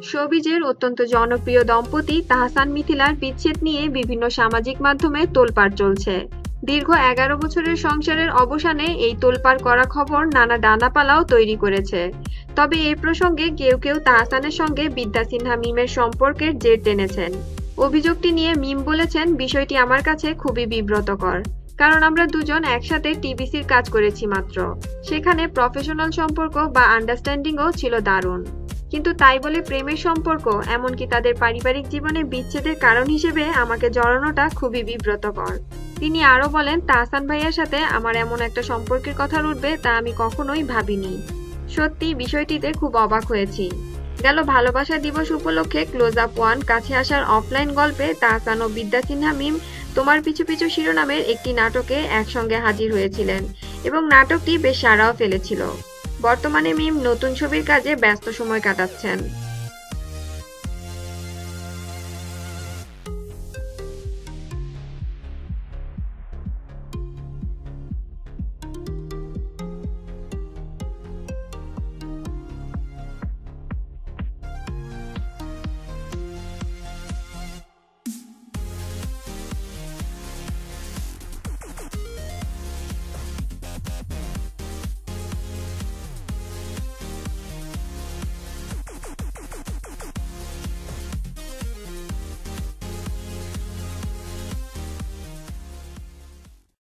শোবিজের অত্যন্ত জনপ্রিয় দম্পতি তাহসান মিথিলার বিচ্ছেদ নিয়ে বিভিন্ন সামাজিক মাধ্যমে তোলপাড় চলছে। দীর্ঘ 11 বছরের সংসারের অবসানে এই তোলপাড় করা খবর নানা ডানাপালাও তৈরি করেছে। তবে এই প্রসঙ্গে কেউ কেউ তাহসানের সঙ্গে বিদ্যা সিনহা মিমের সম্পর্কের জের টেনেছেন। অভিযোগটি নিয়ে মিম বলেছেন, বিষয়টি আমার কাছে খুবই বিব্রতকর, কারণ আমরা দুজন একসাথে টিবিসির কাজ করেছি মাত্র। সেখানে প্রফেশনাল সম্পর্ক বা আন্ডারস্ট্যান্ডিংও ছিল দারুণ, কিন্তু তাই বলে প্রেমের সম্পর্ক, এমনকি তাদের পারিবারিক জীবনে বিচ্ছেদের কারণ হিসেবে আমাকে জড়ানোটা খুবই বিব্রতকর। তিনি আরো বলেন, তাহসান ভাইয়ার সাথে আমার এমন একটা সম্পর্কের কথা উঠবে তা আমি কখনোই ভাবিনি। সত্যি বিষয়টিতে খুব অবাক হয়েছি। গেল ভালোবাসা দিবস উপলক্ষে ক্লোজ আপ ওয়ান কাছে আসার অফলাইন গল্পে তাহসান ও বিদ্যা সিনহা মিম তোমার পিছু পিছু শিরোনামের একটি নাটকে একসঙ্গে হাজির হয়েছিলেন এবং নাটকটি বেশ সাড়াও ফেলেছিল। বর্তমানে মিম নতুন ছবির কাজে ব্যস্ত সময় কাটাচ্ছেন।